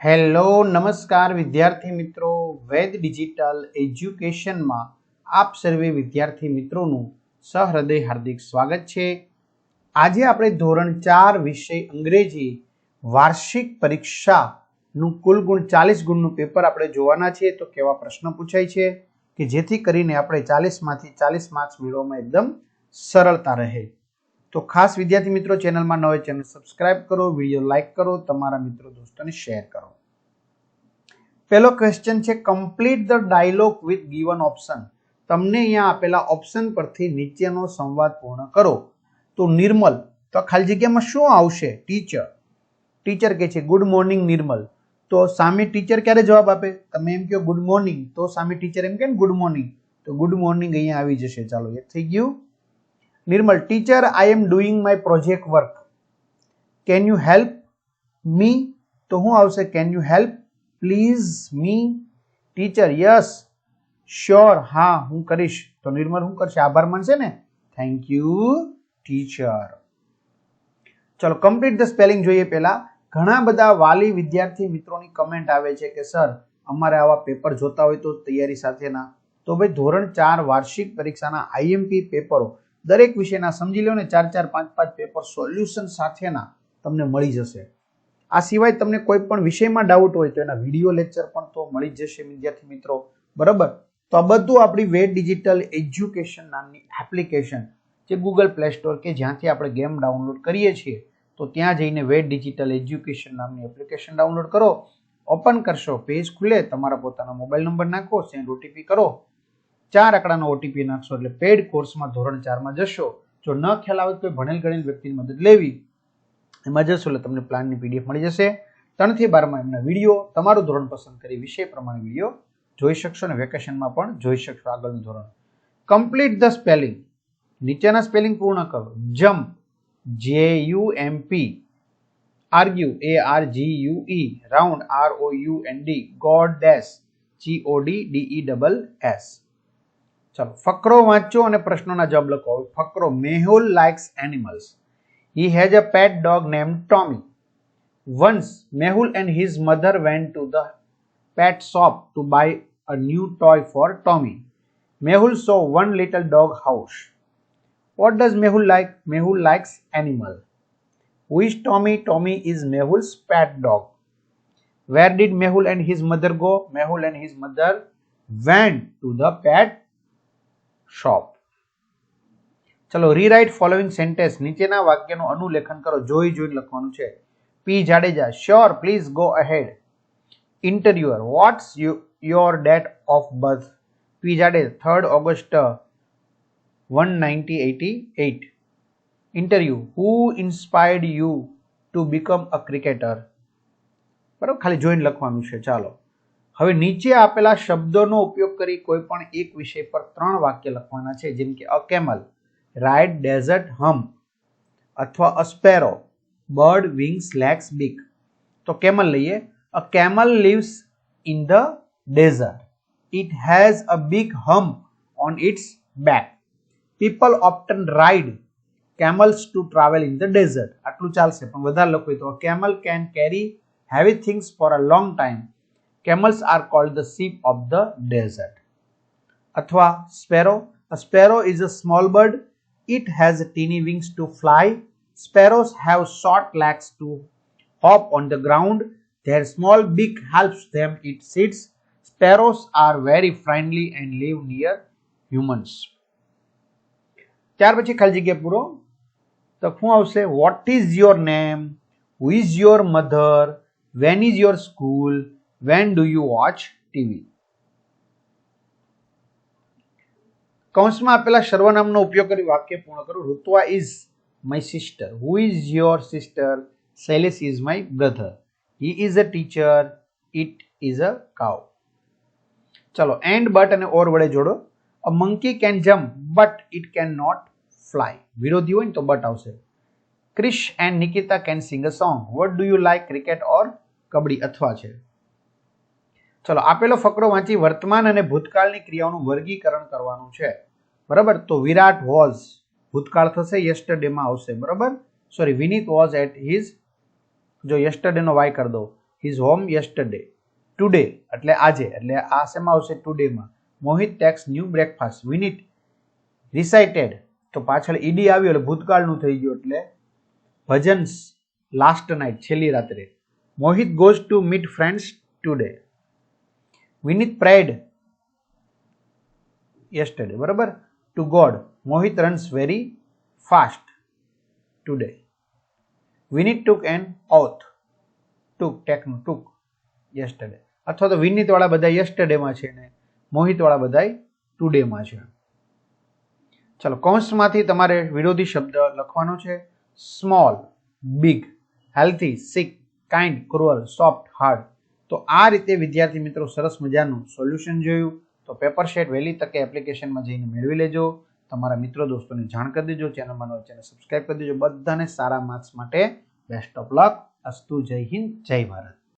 Hello નમસ્કાર વિદ્યાર્થી મિત્રો, વેદ ડિજિટલ એજ્યુકેશનમાં આપ સર્વે વિદ્યાર્થી મિત્રોનું સહૃદય હાર્દિક સ્વાગત છે। આજે આપણે ધોરણ 4 વિષય અંગ્રેજી વાર્ષિક પરીક્ષાનું કુલ ગુણ 40 ગુણનું પેપર આપણે જોવાના છે। તો કેવા પ્રશ્ન પૂછાય છે કે જેથી કરીને આપણે 40 માંથી 40 માર્ક્સ મેળવવામાં એકદમ સરળતા રહે। તો ખાસ વિદ્યાર્થી મિત્રો, ચેનલમાં ન હોય ચેનલ સબસ્ક્રાઇબ કરો, વિડીયો લાઈક કરો, તમારા મિત્રો દોસ્તોને શેર કરો। પહેલો ક્વેશ્ચન છે, complete the dialogue with given option. તમને અહીંયા આપેલા ઓપ્શન પરથી નીચેનો સંવાદ પૂર્ણ કરો। તો નિર્મલ, તો ખાલી જગ્યામાં શું આવશે? ટીચર। ટીચર કહે છે ગુડ મોર્નિંગ નિર્મલ, તો સામે ટીચર ક્યારે જવાબ આપે? તમે એમ કહો ગુડ મોર્નિંગ, તો સામે ટીચર એમ કહે ને ગુડ મોર્નિંગ, તો ગુડ મોર્નિંગ અહીંયા આવી જશે। ચાલો, એ થઈ ગયું। Nirmal, teacher I am doing my project work, can you help me? તો શું આવશે? Can you help please me? Teacher yes sure, હા હું કરીશ। તો નિર્મલ શું કરશે? આભાર માનશે ને, થેન્ક યુ ટીચર। ચલો કમ્પ્લીટ ધ સ્પેલિંગ જોઈએ। પહેલા ઘણા બધા વાલી વિદ્યાર્થી મિત્રોની કમેન્ટ આવે છે કે સર અમારે આવા પેપર જોતા હોય તો તૈયારી સાથેના। તો ભાઈ ધોરણ 4 વાર્ષિક પરીક્ષાના આઈએમપી પેપરો દરેક વિષયના સમજી લો ને, 4-4, 5-5 પેપર સોલ્યુશન સાથેના તમને મળી જશે। આ સિવાય તમને કોઈ પણ વિષયમાં ડાઉટ હોય તો એના વિડીયો લેક્ચર પણ તો મળી જ જશે વિદ્યાર્થી મિત્રો, બરાબર? તો આ બધું આપણી વેદ ડિજિટલ એજ્યુકેશન નામની એપ્લિકેશન, જે ગૂગલ પ્લે સ્ટોર કે જ્યાંથી આપણે ગેમ ડાઉનલોડ કરીએ છીએ, તો ત્યાં જઈને વેદ ડિજિટલ એજ્યુકેશન નામની એપ્લિકેશન ડાઉનલોડ કરો, ઓપન કરશો, પેજ ખુલે, તમારા પોતાના મોબાઈલ નંબર નાખો, સેન્ડ ઓટીપી કરો, 4 આંકડાનો ઓટીપી નાખશો એટલે પેડ કોર્સમાં ધોરણ 4માં જશો। જો ન ખ્યાલ આવે તો ભણેલ ગણેલ વ્યક્તિની મદદ લેવી, એમાં જશો એટલે તમને પ્લાનની પીડીએફ મળી જશે। 3 થી 12 માં એમના વિડીયો, તમારું ધોરણ પસંદ કરી વિષય પ્રમાણે વિડીયો જોઈ શકશો અને વેકેશનમાં પણ જોઈ શકશો આગળનું ધોરણ। કમ્પ્લીટ ધ સ્પેલિંગ, નીચેના સ્પેલિંગ પૂર્ણ કરો। Jump, JUMP, argue, ARGUE, round, ROUND, goddess, GODDESS। ચલો ફકરો વાંચો અને પ્રશ્નોના જવાબ લખો। ફકરો, Mehul likes animals. He has a pet dog named Tommy. Once, Mehul and his mother went to the pet shop to buy a new toy for Tommy. Mehul saw one little dog house. What does Mehul like? Mehul likes animal. Who is Tommy? Tommy is Mehul's pet dog. Where did Mehul and his mother go? Mehul and his mother went to the pet shop. ચલો rewrite following sentence, નીચેના વાક્યનું અનુલેખન કરો, જોઈ જોઈને લખવાનું છે। P Jadeja, sure please go ahead. Interviewer, what's your date of birth? P Jadeja, 3rd August 1988। Interview, who inspired you to become a cricketer? બરાબર, ખાલી જોઈને લખવાનું છે। ચાલો હવે નીચે આપેલા શબ્દોનો ઉપયોગ કરી કોઈ પણ એક વિષય પર 3 વાક્ય લખવાના છે, જેમ કે a camel, ride desert hump, અથવા a sparrow, bird wings legs big. તો કેમલ લઈએ। A camel lives in the desert. It has a big hump on its back. People often ride camels to travel in the desert. આટલું ચાલશે, પણ વધારે લખવું તો a camel can carry heavy things for a long time. Camels are called the sheep of the desert. અથવા sparrow. A sparrow is a small bird. It has teeny wings to fly. Sparrows have short legs to hop on the ground. Their small beak helps them eat seeds. Sparrows are very friendly and live near humans. ત્યાર પછી ખાલી જગ્યા પૂરો તો શું આવશે? What is your name? Who is your mother? When is your school? When do you watch TV? કૌંસમાં આપેલા સર્વનામનો ઉપયોગ કરી વાક્ય પૂર્ણ કરો। Rutva is my sister. Who is your sister? Shailesh is my brother. He is a teacher. It is a cow. ચલો and but અને or વડે જોડો। A monkey can jump but it can not fly. વિરોધી હોય ને તો બટ આવશે। Krish and Nikita can sing a song. What do you like, cricket or kabaddi? અથવા છે। ચલો આપેલો ફકરો વાંચી વર્તમાન અને ભૂતકાળની ક્રિયાઓનું વર્ગીકરણ કરવાનું છે, બરાબર? તો વિરાટ વોઝ ભૂતકાળ થશે, યસ્ટરડે માં આવશે, બરાબર? Sorry, Vineet was at his, જો યસ્ટરડે નો વાય કરી દો, હિઝ હોમ યસ્ટરડે. ટુડે એટલે આજે, એટલે આ શેમાં આવશે? ટુડેમાં. મોહિત ટેક્સ ન્યૂ બ્રેકફાસ્ટ. વિનીત રિસાઇટેડ, તો પાછળ ઈડી આવ્યું એટલે ભૂતકાળનું થઈ ગયું, એટલે ભજન્સ લાસ્ટ નાઇટ, છેલ્લી રાત્રે. Mohit goes to meet friends today. Vineet prayed yesterday, બરાબર. To God. Mohit runs very fast today. Vineet took an oath. Took, ટેકનું ટુક, યસ્ટરડે. અથવા તો વિનીત વાળા બધા યસ્ટરડેમાં છે ને મોહિત વાળા બધા ટુડેમાં છે. ચલો, કૌંસમાંથી તમારે વિરોધી શબ્દ લખવાનો છે. સ્મોલ, બિગ, હેલ્થી, સિક, કાઇન્ડ, ક્રુઅલ, સોફ્ટ, હાર્ડ. તો આ રીતે વિદ્યાર્થી મિત્રો સરસ મજાનું સોલ્યુશન જોયું. તો પેપર શેટ વહેલી તકે એપ્લિકેશનમાં જઈને મેળવી લેજો. તમારા મિત્રો દોસ્તોને જાણ કરી દેજો. ચેનલમાં નવા ચેનલ સબસ્ક્રાઇબ કરી દેજો. બધાને સારા માર્ક્સ માટે બેસ્ટ ઓફ લક. અસ્તુ. જય હિન્દ, જય ભારત.